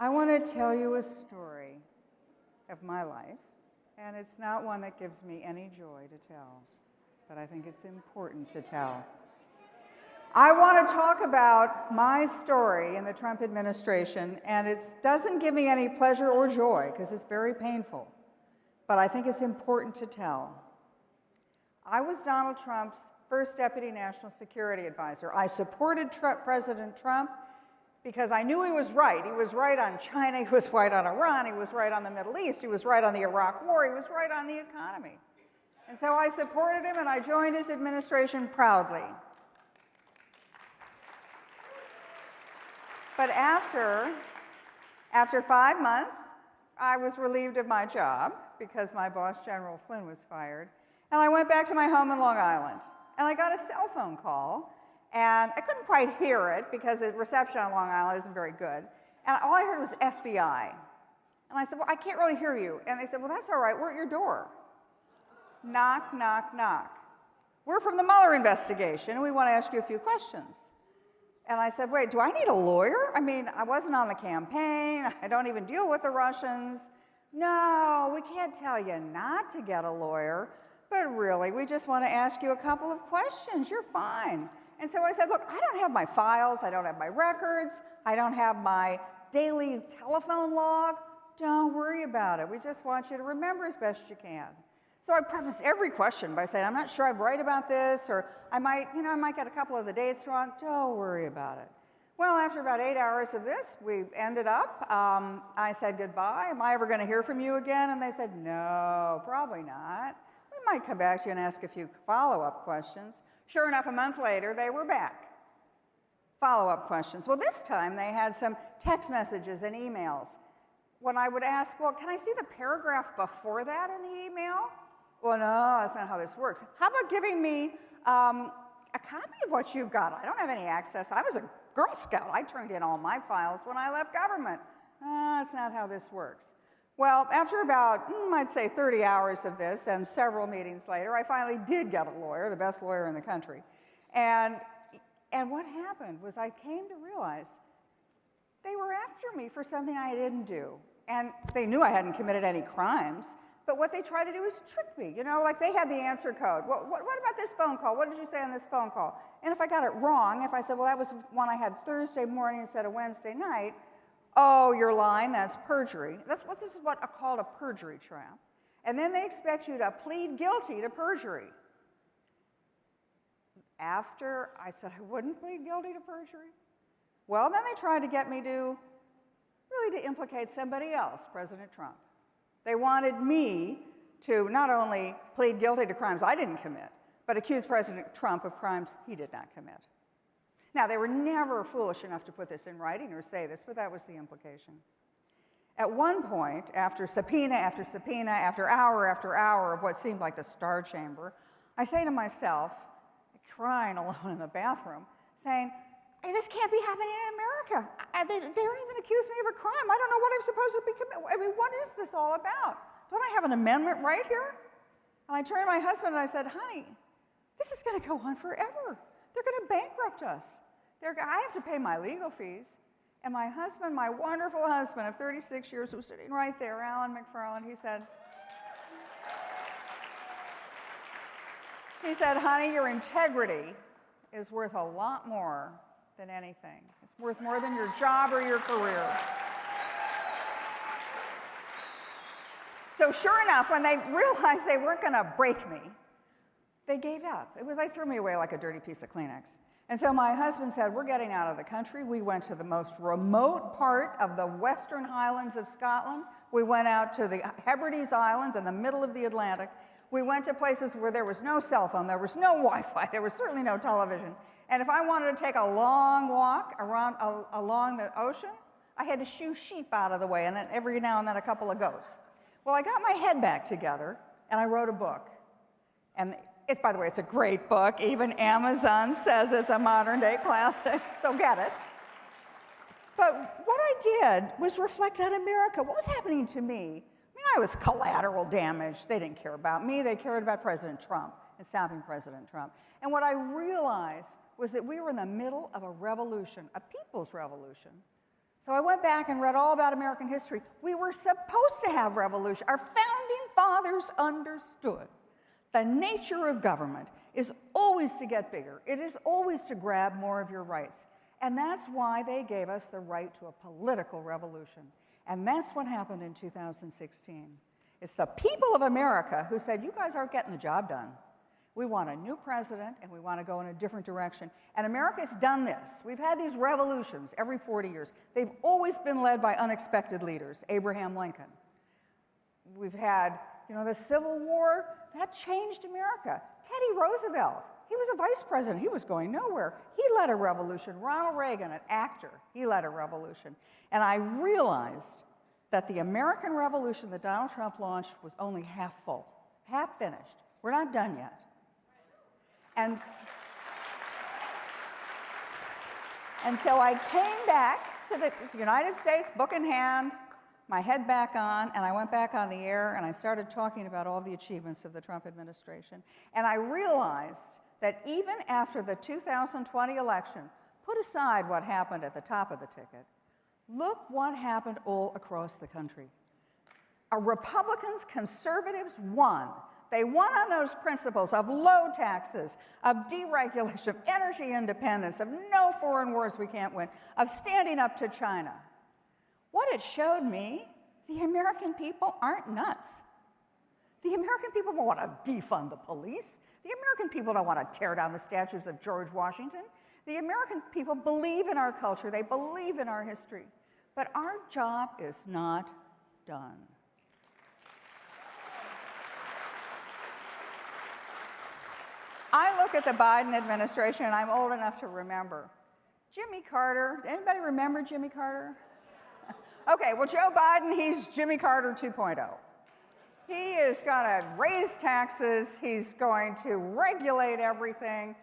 I want to tell you a story of my life, and it's not one that gives me any joy to tell, but I think it's important to tell. I want to talk about my story in the Trump administration, and it doesn't give me any pleasure or joy because it's very painful, but I think it's important to tell. I was Donald Trump's first Deputy National Security Advisor. I supported President Trump because I knew he was right. He was right on China, he was right on Iran, he was right on the Middle East, he was right on the Iraq War, he was right on the economy. And so I supported him and I joined his administration proudly. But after 5 months, I was relieved of my job because my boss, General Flynn, was fired. And I went back to my home in Long Island. And I got a cell phone call. And I couldn't quite hear it because the reception on Long Island isn't very good. And all I heard was FBI. And I said, well, I can't really hear you. And they said, well, that's all right. We're at your door. Knock, knock, knock. We're from the Mueller investigation, and we want to ask you a few questions. And I said, wait, do I need a lawyer? I mean, I wasn't on the campaign. I don't even deal with the Russians. No, we can't tell you not to get a lawyer. But really, we just want to ask you a couple of questions. You're fine. And so I said, look, I don't have my files. I don't have my records. I don't have my daily telephone log. Don't worry about it. We just want you to remember as best you can. So I prefaced every question by saying, I'm not sure I'm right about this, or I might get a couple of the dates wrong. Don't worry about it. Well, after about 8 hours of this, we ended up. I said goodbye. Am I ever going to hear from you again? And they said, no, probably not. We might come back to you and ask a few follow-up questions. Sure enough, a month later, they were back. Follow-up questions. Well, this time they had some text messages and emails. When I would ask, well, can I see the paragraph before that in the email? Well, no, that's not how this works. How about giving me a copy of what you've got? I don't have any access. I was a Girl Scout. I turned in all my files when I left government. That's not how this works. Well, after about, I'd say 30 hours of this and several meetings later, I finally did get a lawyer, the best lawyer in the country. And what happened was I came to realize they were after me for something I didn't do. And they knew I hadn't committed any crimes, but what they tried to do is trick me. You know, like they had the answer code. Well, what about this phone call? What did you say on this phone call? And if I got it wrong, if I said, well, that was one I had Thursday morning instead of Wednesday night, oh, you're lying, that's perjury. This is what I call a perjury trap. And then they expect you to plead guilty to perjury. After I said I wouldn't plead guilty to perjury, well, then they tried to get me to implicate somebody else, President Trump. They wanted me to not only plead guilty to crimes I didn't commit, but accuse President Trump of crimes he did not commit. Now, they were never foolish enough to put this in writing or say this, but that was the implication. At one point, after subpoena after subpoena, after hour of what seemed like the Star Chamber, I say to myself, crying alone in the bathroom, saying, hey, this can't be happening in America. They don't even accuse me of a crime. I don't know what I'm supposed to be committing. I mean, what is this all about? Don't I have an amendment right here? And I turned to my husband and I said, honey, this is going to go on forever. They're going to bankrupt us. I have to pay my legal fees. And my husband, my wonderful husband of 36 years, was sitting right there, Alan McFarland, he said, honey, your integrity is worth a lot more than anything. It's worth more than your job or your career. So sure enough, when they realized they weren't going to break me, they gave up. They threw me away like a dirty piece of Kleenex. And so my husband said, we're getting out of the country. We went to the most remote part of the Western Highlands of Scotland. We went out to the Hebrides Islands in the middle of the Atlantic. We went to places where there was no cell phone, there was no Wi-Fi, there was certainly no television. And if I wanted to take a long walk along the ocean, I had to shoo sheep out of the way, and then every now and then a couple of goats. Well, I got my head back together, and I wrote a book. And by the way, it's a great book. Even Amazon says it's a modern-day classic, so get it. But what I did was reflect on America. What was happening to me? I mean, I was collateral damage. They didn't care about me. They cared about President Trump and stopping President Trump. And what I realized was that we were in the middle of a revolution, a people's revolution, So I went back and read all about American history. We were supposed to have revolution. Our founding fathers understood the nature of government is always to get bigger. It is always to grab more of your rights. And that's why they gave us the right to a political revolution. And that's what happened in 2016. It's the people of America who said, you guys aren't getting the job done. We want a new president, and we want to go in a different direction. And America's done this. We've had these revolutions every 40 years. They've always been led by unexpected leaders, Abraham Lincoln. We've had, the Civil War. That changed America. Teddy Roosevelt, he was a vice president. He was going nowhere. He led a revolution. Ronald Reagan, an actor, he led a revolution. And I realized that the American Revolution that Donald Trump launched was only half full, half finished. We're not done yet. And so I came back to the United States, book in hand, my head back on, and I went back on the air, and I started talking about all the achievements of the Trump administration. And I realized that even after the 2020 election, put aside what happened at the top of the ticket, look what happened all across the country. Republicans, conservatives won. They won on those principles of low taxes, of deregulation, of energy independence, of no foreign wars we can't win, of standing up to China. What it showed me, the American people aren't nuts. The American people don't want to defund the police. The American people don't want to tear down the statues of George Washington. The American people believe in our culture. They believe in our history. But our job is not done. I look at the Biden administration, and I'm old enough to remember. Jimmy Carter, anybody remember Jimmy Carter? Okay, well, Joe Biden, he's Jimmy Carter 2.0. He is going to raise taxes. He's going to regulate everything.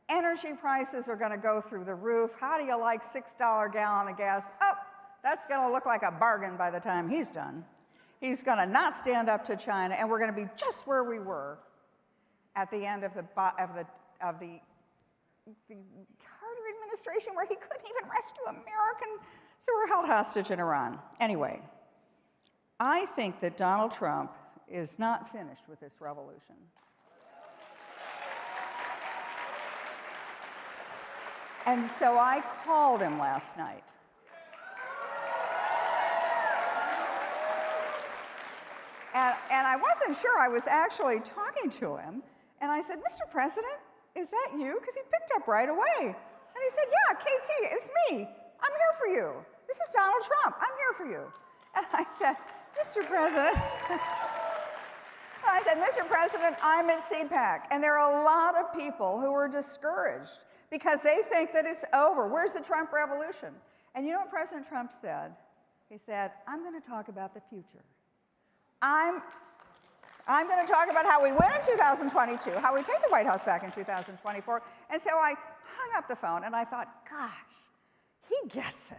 Energy prices are going to go through the roof. How do you like $6 a gallon of gas? Oh, that's going to look like a bargain by the time he's done. He's going to not stand up to China, and we're going to be just where we were at the end of the Carter administration, where he couldn't even rescue Americans who were held hostage in Iran. Anyway, I think that Donald Trump is not finished with this revolution. And so I called him last night. And I wasn't sure I was actually talking to him. And I said, Mr. President, is that you? Because he picked up right away. And he said, yeah, KT, it's me. I'm here for you. This is Donald Trump. I'm here for you. And I said, Mr. President, I'm at CPAC. And there are a lot of people who are discouraged because they think that it's over. Where's the Trump revolution? And you know what President Trump said? He said, I'm going to talk about the future. I'm going to talk about how we win in 2022, how we take the White House back in 2024. And so I hung up the phone, and I thought, gosh, he gets it.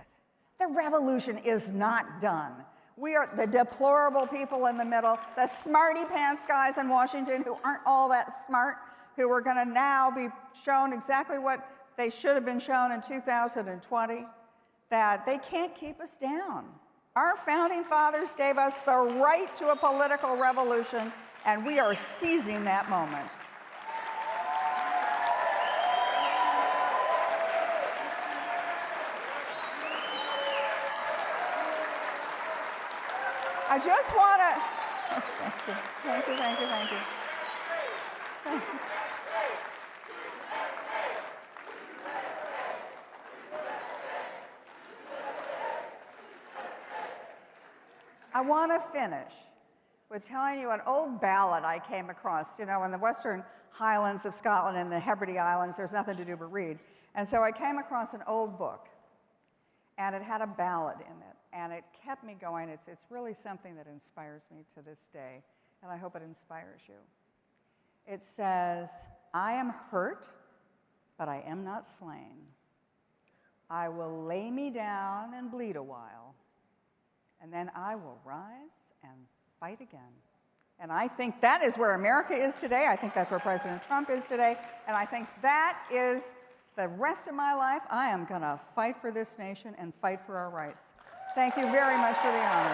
The revolution is not done. We are the deplorable people in the middle, the smarty pants guys in Washington who aren't all that smart, who are going to now be shown exactly what they should have been shown in 2020, that they can't keep us down. Our founding fathers gave us the right to a political revolution, and we are seizing that moment. I just want to, thank you. I want to finish with telling you an old ballad I came across. In the Western Highlands of Scotland and the Hebrides Islands, there's nothing to do but read. And so I came across an old book, and it had a ballad in it, and it kept me going. It's really something that inspires me to this day, and I hope it inspires you. It says, I am hurt, but I am not slain. I will lay me down and bleed a while, and then I will rise and fight again. And I think that is where America is today. I think that's where President Trump is today. And I think that is the rest of my life, I am going to fight for this nation and fight for our rights. Thank you very much for the honor.